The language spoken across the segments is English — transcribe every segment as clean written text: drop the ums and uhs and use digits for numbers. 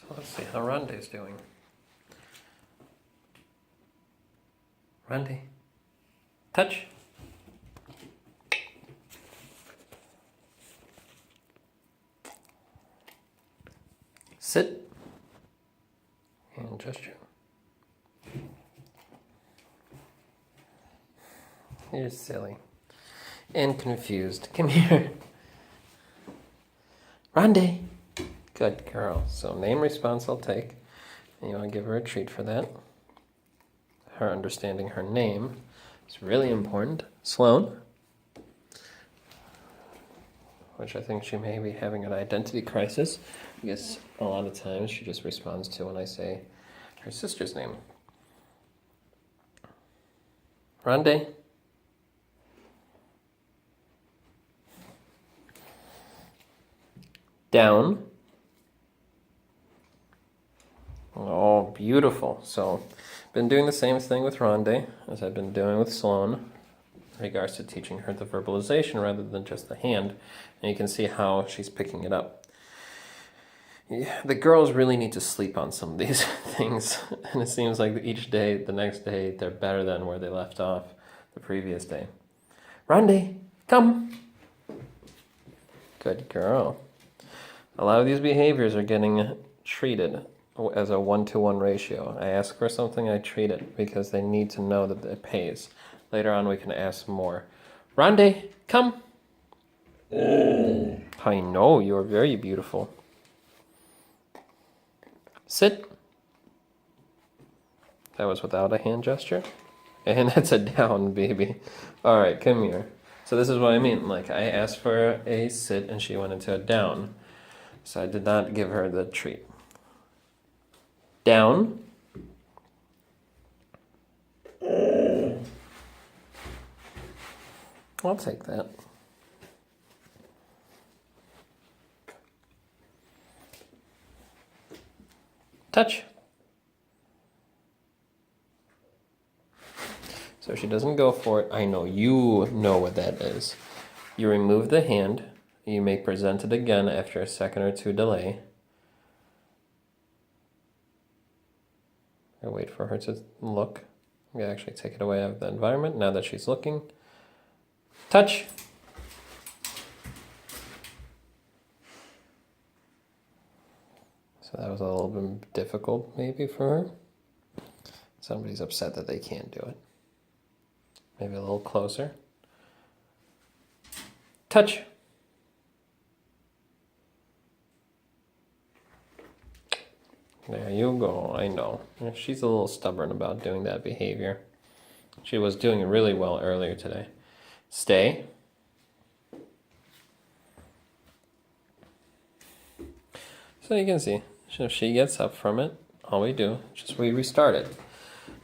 So let's see how Rondae's doing. Rondae, touch. Sit. And gesture. You're silly. And confused. Come here. Rondae. Good girl. So name response I'll take. And you want to give her a treat for that. Her understanding her name is really important. Sloane. Which I think she may be having an identity crisis. I guess a lot of times she just responds to when I say her sister's name. Rondae. Down. Oh, beautiful. So, been doing the same thing with Rondae as I've been doing with Sloane in regards to teaching her the verbalization rather than just the hand. And you can see how she's picking it up. Yeah, the girls really need to sleep on some of these things. And it seems like each day, the next day, they're better than where they left off the previous day. Rondae, come. Good girl. A lot of these behaviors are getting treated as a 1-to-1 ratio. I ask for something, I treat it because they need to know that it pays. Later on, we can ask more. Rondae, come. I know, you're very beautiful. Sit. That was without a hand gesture. And that's a down, baby. All right, come here. So this is what I mean. Like, I asked for a sit and she went into a down. So I did not give her the treat. Down. I'll take that. Touch. So she doesn't go for it. I know you know what that is. You remove the hand. You may present it again after a second or two delay. I wait for her to look. I'm going to actually take it away out of the environment now that she's looking. Touch. So that was a little bit difficult maybe for her. Somebody's upset that they can't do it. Maybe a little closer. Touch. There you go, I know. She's a little stubborn about doing that behavior. She was doing really well earlier today. Stay. So you can see, if she gets up from it, all we do is just we restart it.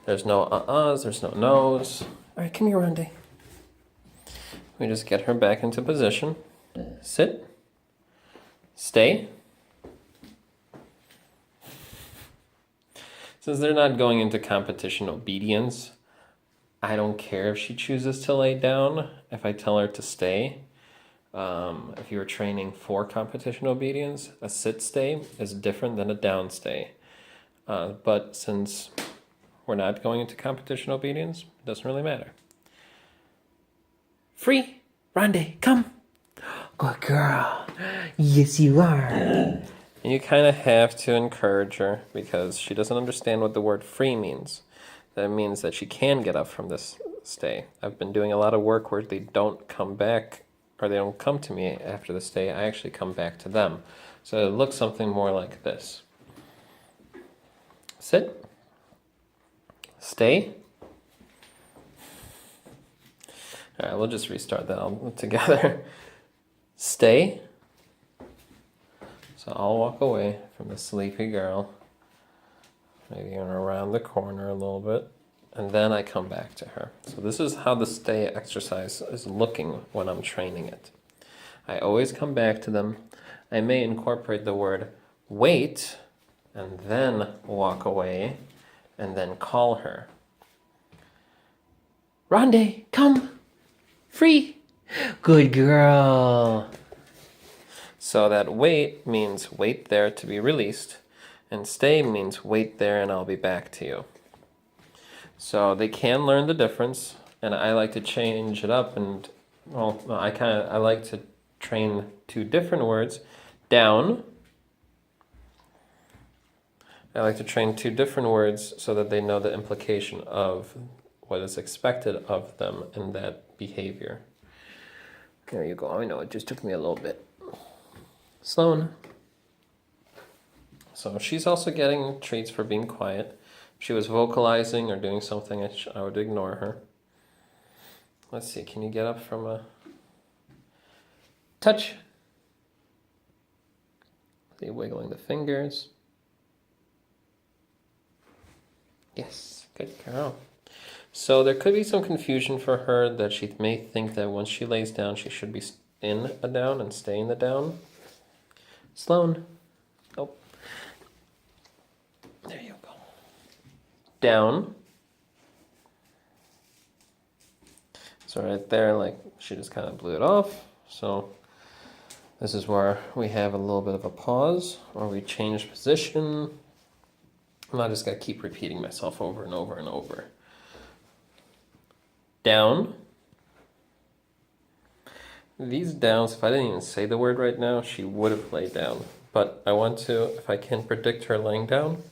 There's no uh-uhs, there's no no's. All right, come here, Rondae. We just get her back into position. Sit. Stay. Since they're not going into competition obedience, I don't care if she chooses to lay down, if I tell her to stay. If you were training for competition obedience, a sit stay is different than a down stay. But since we're not going into competition obedience, it doesn't really matter. Free! Rondae, come! Good girl. Yes, you are. You kind of have to encourage her because she doesn't understand what the word free means. That means that she can get up from this stay. I've been doing a lot of work where they don't come back or they don't come to me after the stay. I actually come back to them. So it looks something more like this. Sit. Stay. All right, we'll just restart that all together. Stay. So I'll walk away from the sleepy girl, maybe around the corner a little bit, and then I come back to her. So this is how the stay exercise is looking when I'm training it. I always come back to them. I may incorporate the word wait, and then walk away, and then call her. Rondae, come! Free! Good girl! So that wait means wait there to be released, And stay means wait there and I'll be back to you. So they can learn the difference, and I like to change it up, and well, I like to train two different words. Down. I like to train two different words so that they know the implication of what is expected of them in that behavior. There you go. I know it just took me a little bit. Sloane. So she's also getting treats for being quiet. If she was vocalizing or doing something, I would ignore her. Let's see, can you get up from a touch? See, wiggling the fingers. Yes, good girl. So there could be some confusion for her that she may think that once she lays down, she should be in a down and stay in the down. Sloane. Oh. There you go. Down. So right there, like, she just kind of blew it off. So this is where we have a little bit of a pause, or we change position. And I just got to keep repeating myself over and over and over. Down. These downs, if I didn't even say the word right now, she would have laid down. But I want to, if I can predict her laying down,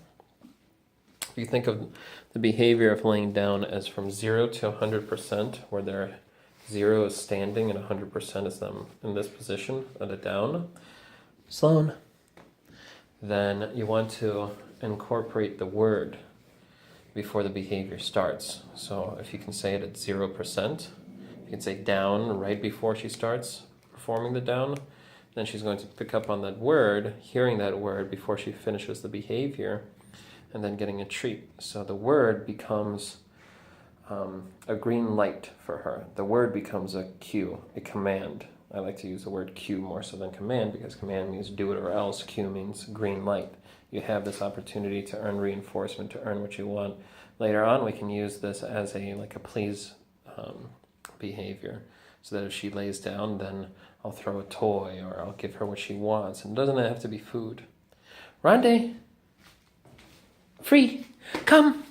if you think of the behavior of laying down as from 0 to 100%, where their 0 is standing and 100% is them in this position at a down, Sloane, then you want to incorporate the word before the behavior starts. So if you can say it at 0%, you can say down right before she starts performing the down, then she's going to pick up on that word, hearing that word before she finishes the behavior, and then getting a treat. So the word becomes a green light for her. The word becomes a cue, a command. I like to use the word cue more so than command, because command means do it or else, cue means green light. You have this opportunity to earn reinforcement, to earn what you want. Later on, we can use this as a please behavior, so that if she lays down, then I'll throw a toy or I'll give her what she wants. And it doesn't have to be food. Rondae, free, come.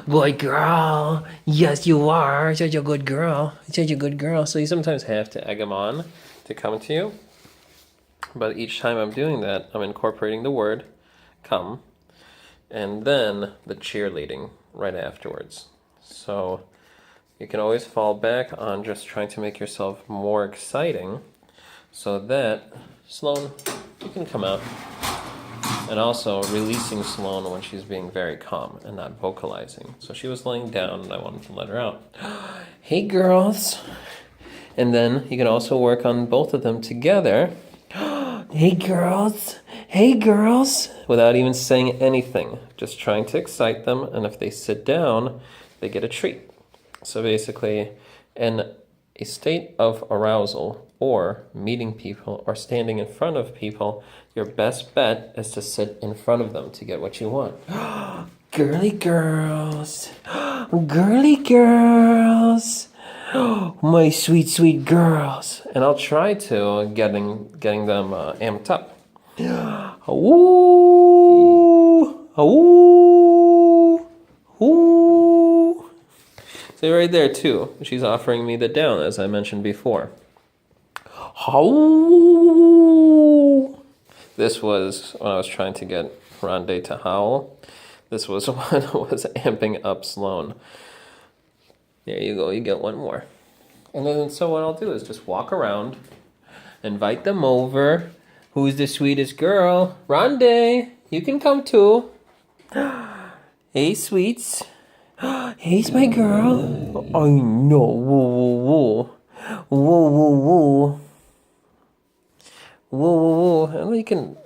Good girl. Yes, you are. Such a good girl. Such a good girl. So you sometimes have to egg them on to come to you. But each time I'm doing that, I'm incorporating the word come, and then the cheerleading right afterwards. So you can always fall back on just trying to make yourself more exciting, so that Sloane, you can come out. And also releasing Sloane when she's being very calm and not vocalizing. So she was laying down and I wanted to let her out. Hey girls. And then you can also work on both of them together. Hey girls. Hey girls. Without even saying anything. Just trying to excite them. And if they sit down, they get a treat. So basically, in a state of arousal, or meeting people, or standing in front of people, your best bet is to sit in front of them to get what you want. Girly girls. Girly girls. My sweet, sweet girls. And I'll try to getting them amped up. Ooh. Ooh. Ooh. See right there too. She's offering me the down, as I mentioned before. Howl. This was when I was trying to get Rondae to howl. This was when I was amping up Sloane. There you go, you get one more. And then so what I'll do is just walk around, invite them over. Who's the sweetest girl? Rondae, you can come too. Hey, sweets. Hey's my girl. I know. Whoa, whoa, whoa. Whoa, whoa, whoa. Whoa, whoa, whoa. And you can,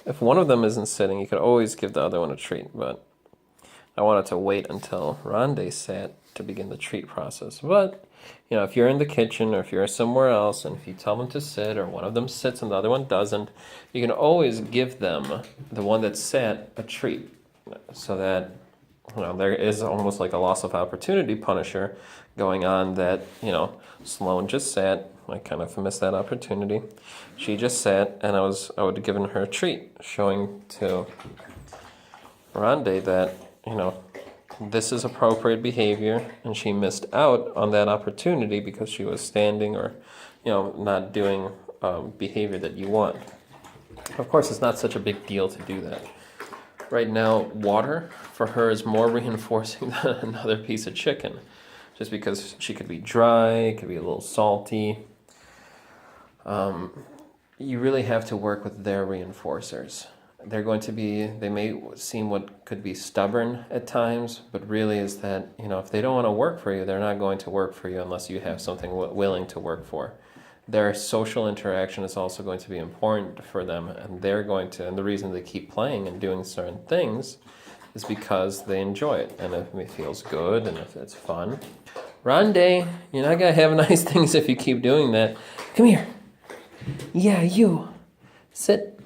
if one of them isn't sitting, you could always give the other one a treat. But I wanted to wait until Rondae sat to begin the treat process. But, if you're in the kitchen or if you're somewhere else and if you tell them to sit or one of them sits and the other one doesn't, you can always give them, the one that sat, a treat. So that, there is almost like a loss of opportunity punisher going on that, Sloane just sat. I kind of missed that opportunity. She just sat, and I would have given her a treat, showing to Rondae that, this is appropriate behavior, and she missed out on that opportunity because she was standing or, not doing behavior that you want. Of course, it's not such a big deal to do that. Right now, water for her is more reinforcing than another piece of chicken, just because she could be dry, it could be a little salty. You really have to work with their reinforcers. They may seem what could be stubborn at times, but really is that, if they don't want to work for you, they're not going to work for you unless you have something willing to work for. Their social interaction is also going to be important for them, and and the reason they keep playing and doing certain things is because they enjoy it, and if it feels good, and if it's fun. Rondae, you're not going to have nice things if you keep doing that. Come here. Yeah, you. Sit.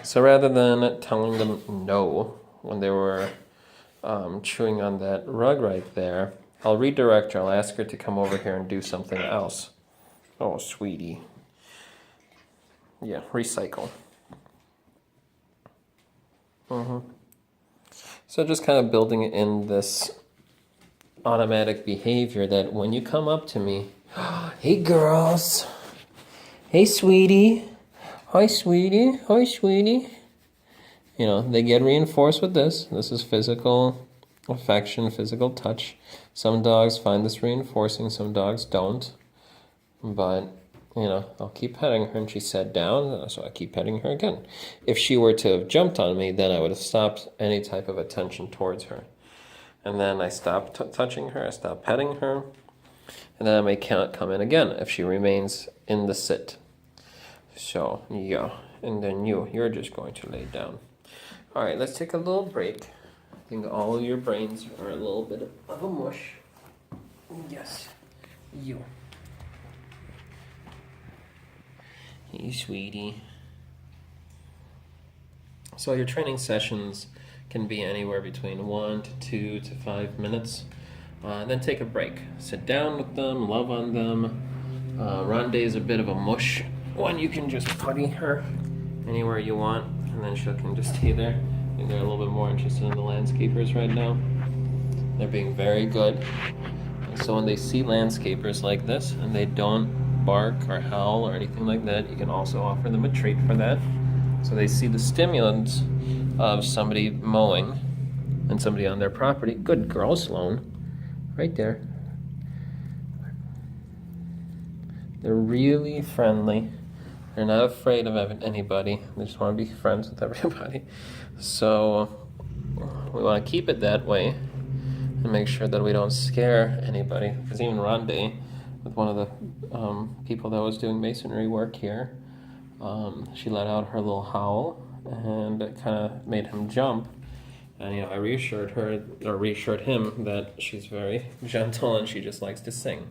So rather than telling them no when they were chewing on that rug right there, I'll redirect her. I'll ask her to come over here and do something else. Oh, sweetie. Yeah, recycle. So just kind of building in this automatic behavior that when you come up to me, hey girls, hey sweetie, hi sweetie, hi sweetie. They get reinforced with this. This is physical affection, physical touch. Some dogs find this reinforcing, some dogs don't. But, I'll keep petting her, and she sat down, so I keep petting her again. If she were to have jumped on me, then I would have stopped any type of attention towards her. And then I stop touching her, I stop petting her, and then I may come in again if she remains in the sit. So, yeah, and then you're just going to lay down. All right, let's take a little break. I think all of your brains are a little bit of a mush. Yes, you. Hey, sweetie. So your training sessions can be anywhere between 1 to 2 to 5 minutes. Then take a break. Sit down with them, love on them. Rondae is a bit of a mush. One, you can just putty her anywhere you want, and then she can just stay there. I think they're a little bit more interested in the landscapers right now. They're being very good. And so when they see landscapers like this, and they don't bark or howl or anything like that, you can also offer them a treat for that. So they see the stimulants of somebody mowing and somebody on their property. Good girl, Sloane. Right there. They're really friendly. They're not afraid of anybody. They just want to be friends with everybody. So we want to keep it that way and make sure that we don't scare anybody. Because even Rondae, with one of the people that was doing masonry work here, she let out her little howl, and it kind of made him jump. And I reassured him that she's very gentle and she just likes to sing.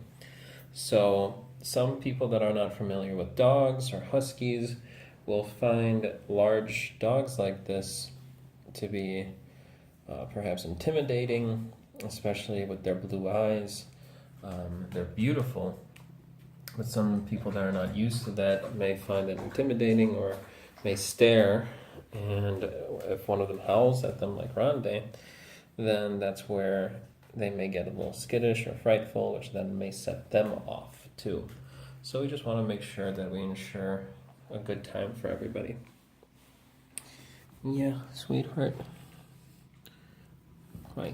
So some people that are not familiar with dogs or huskies will find large dogs like this to be perhaps intimidating, especially with their blue eyes. They're beautiful, but some people that are not used to that may find it intimidating or may stare, and if one of them howls at them like Rondae, then that's where they may get a little skittish or frightful, which then may set them off too. So we just want to make sure that we ensure a good time for everybody. Yeah, sweetheart. Hi.